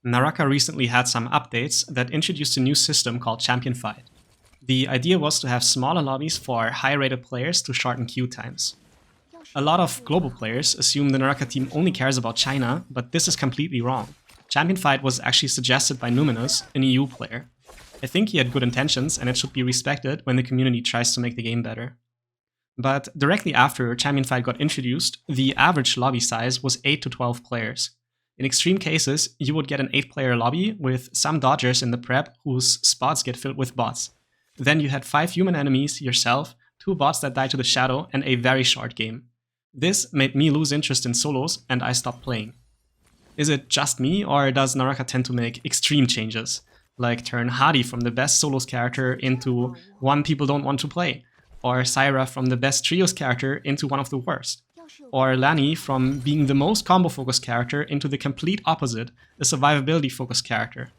Naraka recently had some updates that introduced a new system called Champion Fight. The idea was to have smaller lobbies for high-rated players to shorten queue times. A lot of global players assume the Naraka team only cares about China, but this is completely wrong. Champion Fight was actually suggested by Numinous, an EU player. I think he had good intentions and it should be respected when the community tries to make the game better. But directly after Champion Fight got introduced, the average lobby size was 8 to 12 players. In extreme cases, you would get an 8-player lobby with some dodgers in the prep whose spots get filled with bots. Then you had 5 human enemies, yourself, 2 bots that die to the shadow, and a very short game. This made me lose interest in solos and I stopped playing. Is it just me, or does Naraka tend to make extreme changes? Like turn Hadi from the best solos character into one people don't want to play, or Syra from the best trios character into one of the worst, or Lani from being the most combo-focused character into the complete opposite, a survivability-focused character.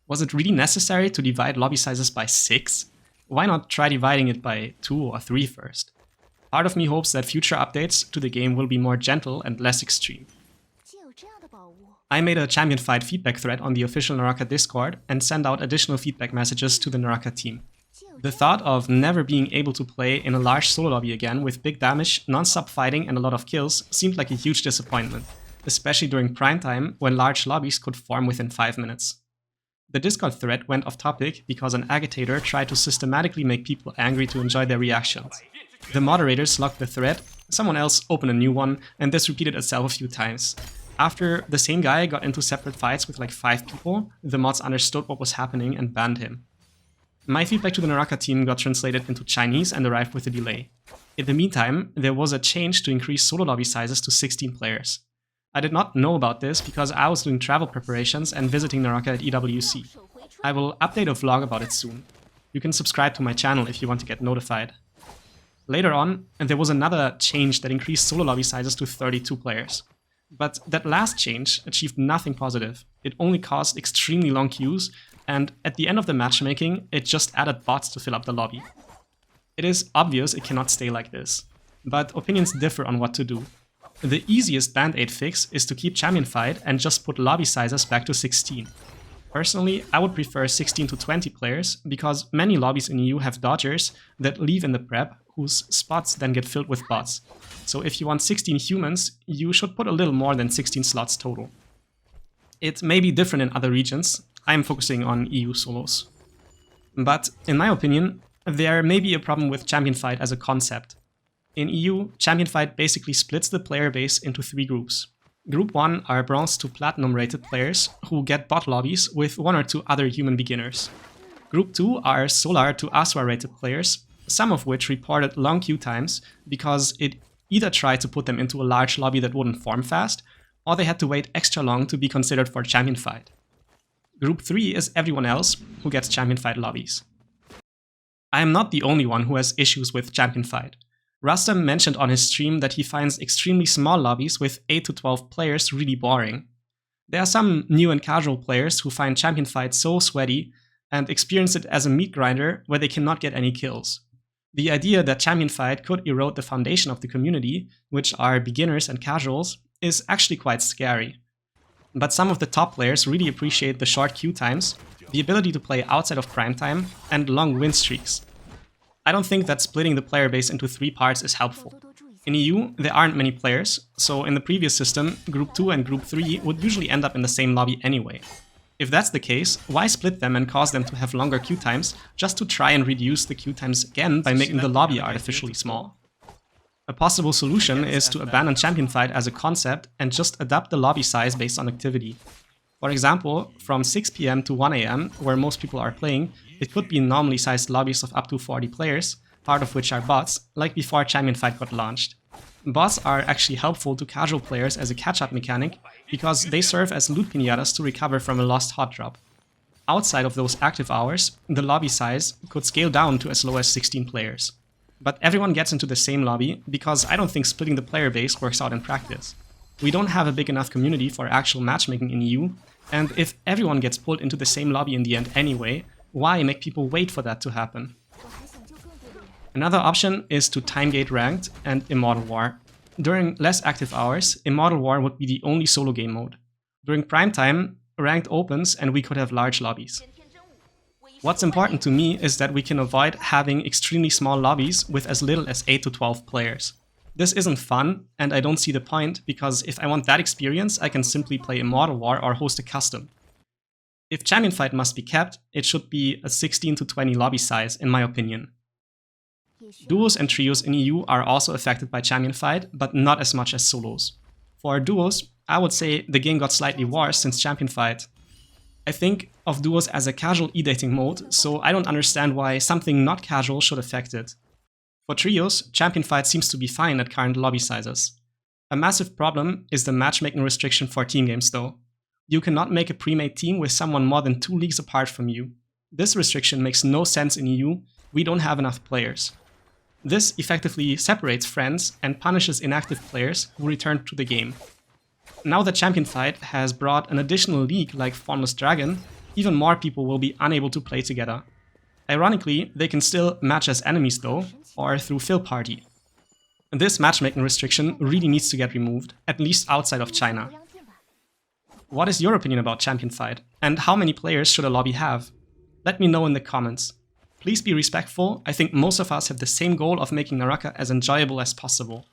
Was it really necessary to divide lobby sizes by 6? Why not try dividing it by 2 or 3 first? Part of me hopes that future updates to the game will be more gentle and less extreme. I made a Champion Fight feedback thread on the official Naraka Discord and sent out additional feedback messages to the Naraka team. The thought of never being able to play in a large solo lobby again with big damage, non-stop fighting and a lot of kills seemed like a huge disappointment, especially during prime time when large lobbies could form within 5 minutes. The Discord thread went off topic because an agitator tried to systematically make people angry to enjoy their reactions. The moderators locked the thread, someone else opened a new one, and this repeated itself a few times. After the same guy got into separate fights with like 5 people, the mods understood what was happening and banned him. My feedback to the Naraka team got translated into Chinese and arrived with a delay. In the meantime, there was a change to increase solo lobby sizes to 16 players. I did not know about this because I was doing travel preparations and visiting Naraka at EWC. I will update a vlog about it soon. You can subscribe to my channel if you want to get notified. Later on, there was another change that increased solo lobby sizes to 32 players. But that last change achieved nothing positive. It only caused extremely long queues, and at the end of the matchmaking, it just added bots to fill up the lobby. It is obvious it cannot stay like this, but opinions differ on what to do. The easiest band-aid fix is to keep Champion Fight and just put lobby sizes back to 16. Personally, I would prefer 16 to 20 players, because many lobbies in EU have dodgers that leave in the prep, whose spots then get filled with bots. So if you want 16 humans, you should put a little more than 16 slots total. It may be different in other regions. I am focusing on EU solos. But in my opinion, there may be a problem with Champion Fight as a concept. In EU, Champion Fight basically splits the player base into 3 groups. Group 1 are bronze to platinum rated players who get bot lobbies with 1 or 2 other human beginners. Group 2 are solar to Asura rated players, some of which reported long queue times because it either tried to put them into a large lobby that wouldn't form fast, or they had to wait extra long to be considered for Champion Fight. Group 3 is everyone else who gets Champion Fight lobbies. I am not the only one who has issues with Champion Fight. Rustam mentioned on his stream that he finds extremely small lobbies with 8 to 12 players really boring. There are some new and casual players who find Champion Fight so sweaty and experience it as a meat grinder where they cannot get any kills. The idea that Champion Fight could erode the foundation of the community, which are beginners and casuals, is actually quite scary. But some of the top players really appreciate the short queue times, the ability to play outside of prime time, and long win streaks. I don't think that splitting the player base into 3 parts is helpful. In EU, there aren't many players, so in the previous system, Group 2 and Group 3 would usually end up in the same lobby anyway. If that's the case, why split them and cause them to have longer queue times just to try and reduce the queue times again by making the lobby artificially small? A possible solution is to abandon Champion Fight as a concept and just adapt the lobby size based on activity. For example, from 6 PM to 1 AM, where most people are playing, it could be normally sized lobbies of up to 40 players, part of which are bots, like before Champion Fight got launched. Bots are actually helpful to casual players as a catch-up mechanic, because they serve as loot pinatas to recover from a lost hot drop. Outside of those active hours, the lobby size could scale down to as low as 16 players. But everyone gets into the same lobby, because I don't think splitting the player base works out in practice. We don't have a big enough community for actual matchmaking in EU, and if everyone gets pulled into the same lobby in the end anyway, why make people wait for that to happen? Another option is to timegate Ranked and Immortal War. During less active hours, Immortal War would be the only solo game mode. During prime time, ranked opens and we could have large lobbies. What's important to me is that we can avoid having extremely small lobbies with as little as 8 to 12 players. This isn't fun, and I don't see the point, because if I want that experience, I can simply play Immortal War or host a custom. If Champion Fight must be kept, it should be a 16 to 20 lobby size, in my opinion. Duos and trios in EU are also affected by Champion Fight, but not as much as solos. For duos, I would say the game got slightly worse since Champion Fight. I think of duos as a casual e-dating mode, so I don't understand why something not casual should affect it. For trios, Champion Fight seems to be fine at current lobby sizes. A massive problem is the matchmaking restriction for team games though. You cannot make a pre-made team with someone more than 2 leagues apart from you. This restriction makes no sense in EU, we don't have enough players. This effectively separates friends and punishes inactive players who return to the game. Now that Champion Fight has brought an additional league like Formless Dragon, even more people will be unable to play together. Ironically, they can still match as enemies though, or through Fill Party. This matchmaking restriction really needs to get removed, at least outside of China. What is your opinion about Champion Fight, and how many players should a lobby have? Let me know in the comments. Please be respectful, I think most of us have the same goal of making Naraka as enjoyable as possible.